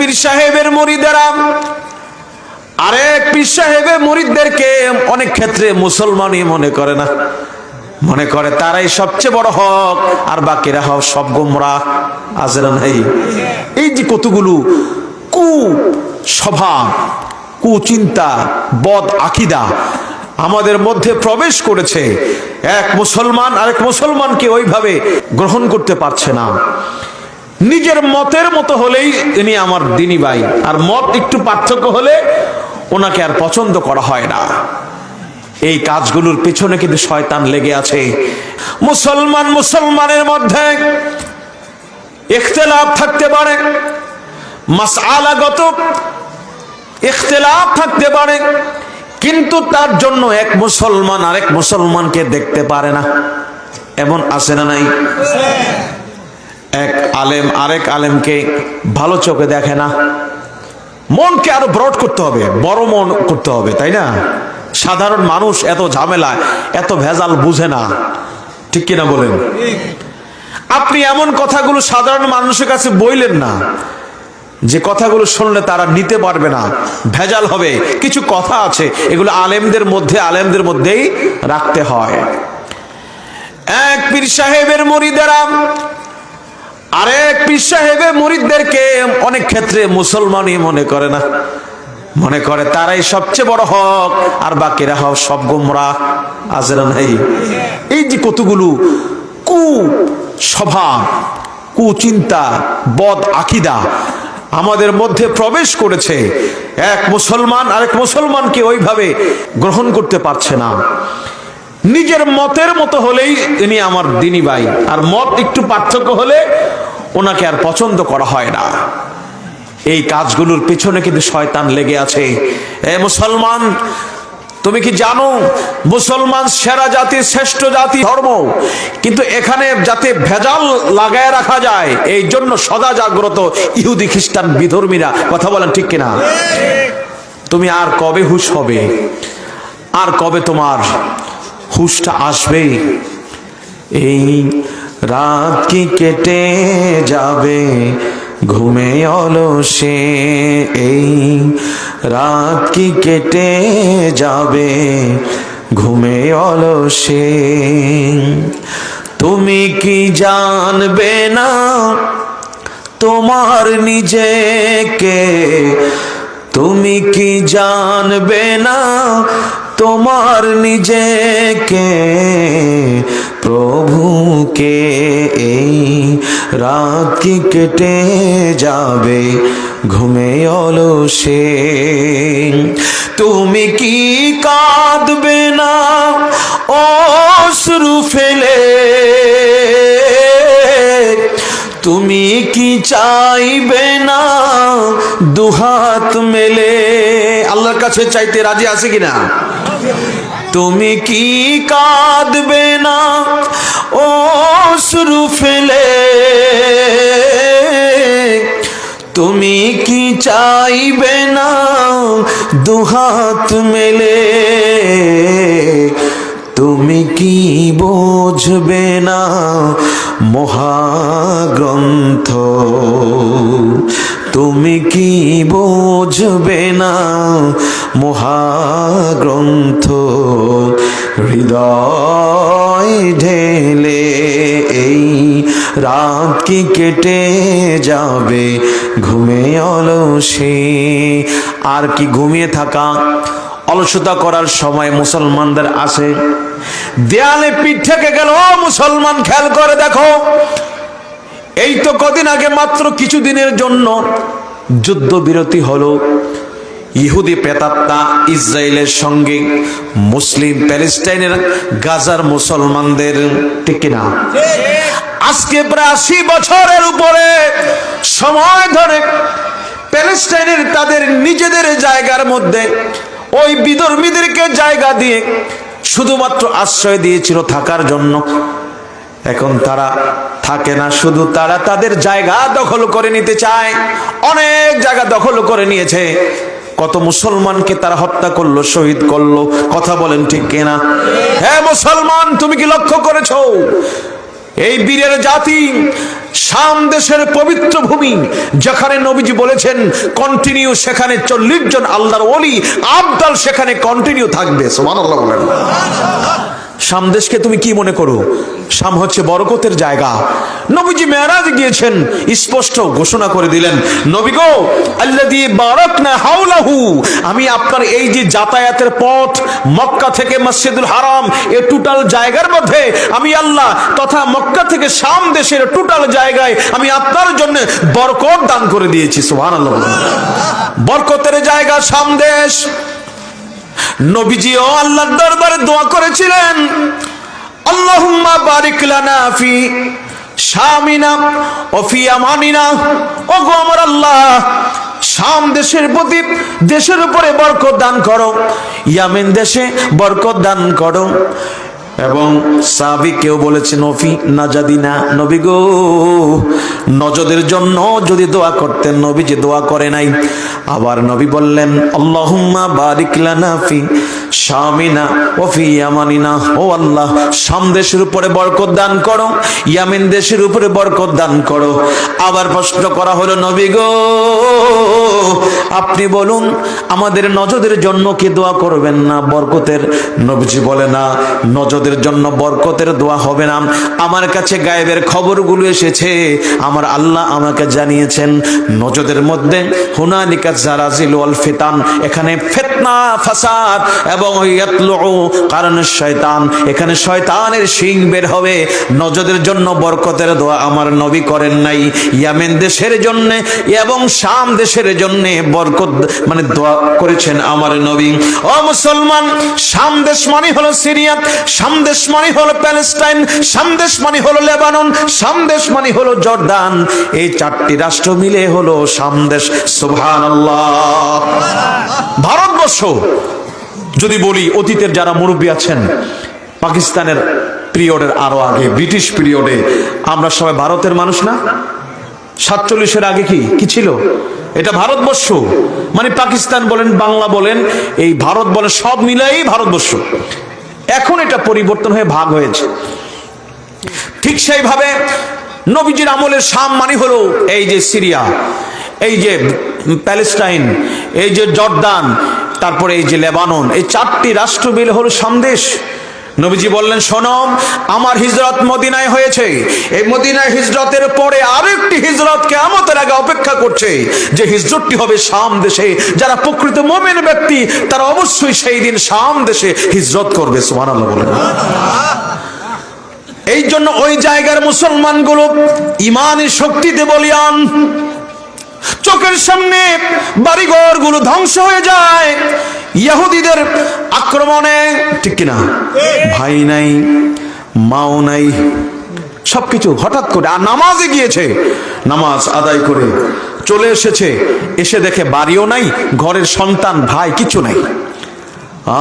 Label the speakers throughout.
Speaker 1: পীর সাহেবের মুরিদেরা আরেক পীর সাহেবের মুরিদদেরকে অনেক ক্ষেত্রে মুসলমানই মনে করে না, মনে করে তারাই সবচেয়ে বড় হক আর বাকিরা হক সব গোমরাহ। আছে না নাই? এই যে কতগুলো কু স্বভাব, কুচিন্তা, বদ আকিদা আমাদের মধ্যে প্রবেশ করেছে, এক মুসলমান আরেক মুসলমানকে ওইভাবে গ্রহণ করতে পারছে না। নিজের মতের মতো হলেই ইনি আমার দিনী ভাই, আর মত একটু পার্থক্য হলে ওনাকে আর পছন্দ করা হয় না। এই কাজগুলোর পেছনে কিন্তু শয়তান লেগে আছে। মুসলমানের মধ্যে ইখতিলাফ থাকতে পারে, মাসআলাগত ইখতিলাফ থাকতে পারে, কিন্তু তার জন্য এক মুসলমান আরেক মুসলমানকে দেখতে পারে না। এমন আছে না নাই? এক আলেম আরেক আলেমকে ভালো চোখে দেখে না। মনকে আরো ব্রড করতে হবে, বড় মন করতে হবে, তাই না? সাধারণ মানুষ এত ঝামেলা এত ভেজাল বুঝে না, ঠিক কিনা বলেন? আপনি এমন কথাগুলো সাধারণ মানুষের কাছে বইলেন না যে কথাগুলো শুনলে তারা নিতে পারবে না, ভেজাল হবে। কিছু কথা আছে এগুলো আলেমদের মধ্যেই রাখতে হয়। এক পীর সাহেবের মুরিদেরা আরেক পীর সাহেবের মুরিদদেরকে অনেক ক্ষেত্রে মুসলমানই মনে করে না, মনে করে তারাই সবচেয়ে বড় হক আর বাকিরা হক সব গোমরাহ। আছে না নাই? এই যে কতগুলো কু স্বভাব, কুচিন্তা, বদ আকিদা আমাদের মধ্যে প্রবেশ করেছে, এক মুসলমান আরেক মুসলমানকে ওইভাবে গ্রহণ করতে পারছে না। নিজের মতের মতো হলেই ইনি আমার দিনী ভাই, আর মত একটু পার্থক্য হলে ওনাকে আর পছন্দ করা হয় না। এই কাজগুলোর পেছনে কিন্তু শয়তান লেগে আছে। এ মুসলমান, তুমি কি জানো মুসলমান সেরা জাতি, শ্রেষ্ঠ জাতি, ধর্ম, কিন্তু এখানে যাতে ভেজাল লাগায় রাখা যায় এই জন্য সদা জাগ্রত ইহুদি খ্রিস্টান বিধর্মীরা। কথা বলেন ঠিক কিনা? তুমি আর কবে হুঁশ হবে? আর কবে তোমার হুঁশটা আসবে? এই রাত কি কেটে যাবে ঘুমে অলসে, এই রাত কি কেটে যাবে ঘুমে অলসে। তুমি কি জানবে না তোমার নিজেকে? তুমি কি জানবে না তোমার নিজেকে? প্রভুকে এই রাত কি কেটে যাবে ঘুমে অলসে। তুমি কি কাঁদবে না অশ্রু ফেলে? তুমি কি চাইবে না দুহাত মেলে? আল্লাহর কাছে চাইতে রাজি আছে কিনা? তুমি কি কাঁদবে না অশ্রু ফেলে? তুমি কি চাইবে না দুহাত মেলে? তুমি কি বুঝবে না মহাগ্রন্থ? তুমি কি বুঝবে না মহাগ্রন্থ? হৃদয় ঢেলে এই রাত কি কেটে যাবে ঘুমে অলসে। আর কি ঘুমিয়ে থাকা, অলসতা করার সময় মুসলমানদের আছে। দেয়ালে পিঠ থেকে গেল। মুসলমান খেয়াল করে দেখো, এই তো কদিন আগে মাত্র কিছুদিনের জন্য যুদ্ধবিরতি হলো ইহুদি প্রেতাত্মা ইসরায়েলের সঙ্গে মুসলিম প্যালেস্টাইনের গাজার মুসলমানদের, ঠিক কিনা? আজকে প্রায় 80 বছরের উপরে সময় ধরে প্যালেস্টাইনের তাদের নিজেদের জায়গার মধ্যে ওই বিধর্মীদেরকে জায়গা দিয়ে শুধুমাত্র আশ্রয় দিয়েছিল থাকার জন্য। এখন তারা থাকে না, শুধু তারা তাদের জায়গা দখল করে নিতে চায়। অনেক জায়গা দখল করে নিয়েছে। কত মুসলমানকে তারা হত্যা করলো, শহীদ করলো। কথা বলেন ঠিক কিনা? হ্যাঁ মুসলমান, তুমি কি লক্ষ্য করেছো এই বীরের জাতি শাম দেশের পবিত্র ভূমি, যেখানে নবীজি বলেছেন কন্টিনিউ সেখানে 40 জন আল্লাহর ওলি আবদাল সেখানে কন্টিনিউ থাকবে। সুবহানাল্লাহ বলেন। শাম দেশকে তুমি কি মনে করো? শাম হচ্ছে বরকতের জায়গা। নবীজি মেরাজ গিয়েছেন, স্পষ্ট ঘোষণা করে দিলেন, নবী গো, আল্লাযী বারাকনা হাওলাহু, আমি আপনার এই যে যাতায়াতের পথ মক্কা থেকে মসজিদুল হারাম এই টোটাল জায়গার মধ্যে আমি আল্লাহ তথা মক্কা থেকে শাম দেশের টোটাল জায়গায় আমি আপনার জন্য বরকত দান করে দিয়েছি। সুবহানাল্লাহ। বরকতের জায়গা শাম দেশ। নবীজিও আল্লাহর দরবারে দোয়া করেছিলেন, আল্লাহুম্মা বারিক লানা ফি শামিনা ও ফি আমানিনা। ওগো আমার আল্লাহ, শাম দেশের প্রতি দেশের উপরে বরকত দান করো, ইয়ামেন দেশে বরকত দান করো। এবং সাহাবী কেউ বলেছেন নফি নাজাদিনা, নবী গো নজদের জন্য যদি দোয়া করতেন, নবী যে দোয়া করে নাই। আবার নবী বললেন, আল্লাহুম্মা বারিক লানা ফি শামিনা ওয়া ফি ইয়ামানিনা, ও আল্লাহ শাম দেশের উপরে বরকত দান করো, ইয়ামেন দেশের উপরে বরকত দান করো। আবার প্রশ্ন করা হলো, নবী গো আপনি বলুন আমাদের নজদের জন্য কি দোয়া করবেন না বরকতের? নবীজি বলে না, নজদের জন্য বরকতের দোয়া হবে না। আমার কাছে গায়েবের খবরগুলো এসেছে, আমার আল্লাহ আমাকে জানিয়েছেন নজদের মধ্যে হুনালিকা জারাজিল ওয়াল ফিতান, এখানে ফিতনা ফাসাদ এবং ইয়াতলু কারণ শয়তান, এখানে শয়তানের শিং বের হবে। নজদের জন্য বরকতের দোয়া আমার নবী করেন নাই। ইয়ামেন দেশের জন্য এবং শাম দেশের জন্য বরকত মানে দোয়া করেছেন আমার নবী। ও মুসলমান, শাম দেশ মানে হলো সিরিয়া, শাম দেশ মানে হলো প্যালেস্টাইন, শাম দেশ মানে হলো লেবানন, শাম দেশ মানে হলো জর্দান। এই 4টি রাষ্ট্র মিলে হলো শাম দেশ। সুবহানাল্লাহ। ভারতবর্ষ যদি বলি, অতীতের যারা মুরব্বী আছেন, পাকিস্তানের পিরিয়ডের আরো আগে ব্রিটিশ পিরিয়ডে আমরা সবাই ভারতের মানুষ না? 47-এর আগে কি ছিল? এটা ভারতবর্ষ। মানে পাকিস্তান বলেন, বাংলা বলেন, এই ভারত বলেন, সব মিলাই ভারতবর্ষ। এখন এটা পরিবর্তন হয়ে ভাগ হয়েছে। ঠিক সেইভাবে নবীজির আমলের শাম মানে হলো এই যে সিরিয়া, এই যে প্যালেস্টাইন, এই যে জর্দান, তারপরে এই যে লেবানন, এই 4টি রাষ্ট্র মিলে হলো শাম দেশ। নবীজি বললেন, শোনো, আমার হিজরত মদিনায় হয়েছে, এই মদিনায় হিজরতের পরে আরেকটি হিজরত কিয়ামতের আগে অপেক্ষা করছে, যে হিজরতটি হবে শাম দেশে। যারা প্রকৃত মুমিন ব্যক্তি তারা অবশ্যই সেই দিন শাম দেশে হিজরত করবে। সুবহানাল্লাহ বলেন। এই জন্য ওই জায়গার মুসলমানগুলো ইমানের শক্তিতে বলিয়ান, চোখের সামনে বাড়িঘর গুলো ধ্বংস হয়ে যায় ইহুদিদের আক্রমণে, ঠিক কিনা? ভাই নাই, মাও নাই, সবকিছু হঠাৎ করে। আর নামাজে গিয়েছে, নামাজ আদায় করে চলে এসেছে, এসে দেখে বাড়িও নাই, ঘরের সন্তান ভাই কিছু নাই।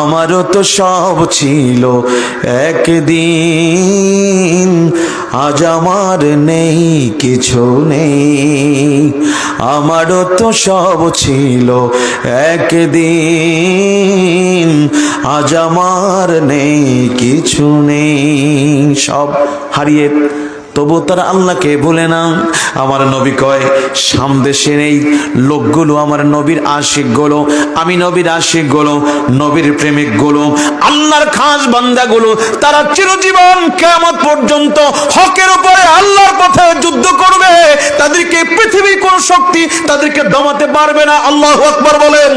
Speaker 1: আমারও তো সব ছিল একদিন, আজ আমার নেই কিছু নেই। আমারও তো সব ছিল একদিন, আজ আমার নেই কিছু নেই। সব হারিয়ে তবু তারা আল্লাহকে ভুলে না। আমার নবী কয়, শাম দেশের এই লোকগুলো আমার নবীর আশিক গুলো, আমি নবীর আশিক গুলো, নবীর প্রেমিক গুলো, আল্লাহর খাস বান্দা গুলো, তারা চিরজীবন কিয়ামত পর্যন্ত হকের উপরে আল্লাহর পথে যুদ্ধ করবে। তাদেরকে পৃথিবীর কোন শক্তি তাদেরকে দমাতে পারবে না। আল্লাহু আকবার বলেন।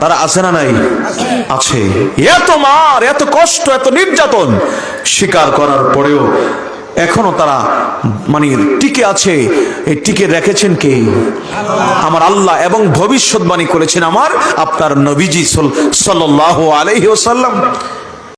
Speaker 1: তারা আছে না নাই? আছে। এত মার, এত কষ্ট, এত নির্যাতন স্বীকার করার পরেও এখনো তারা মানে টিকে আছে। এই টিকে রেখেছেন কে? আমার আল্লাহ। এবং ভবিষ্যৎবাণী করেছেন আমার আপনার নবীজি সাল্লাল্লাহু আলাইহি ওয়াসাল্লাম।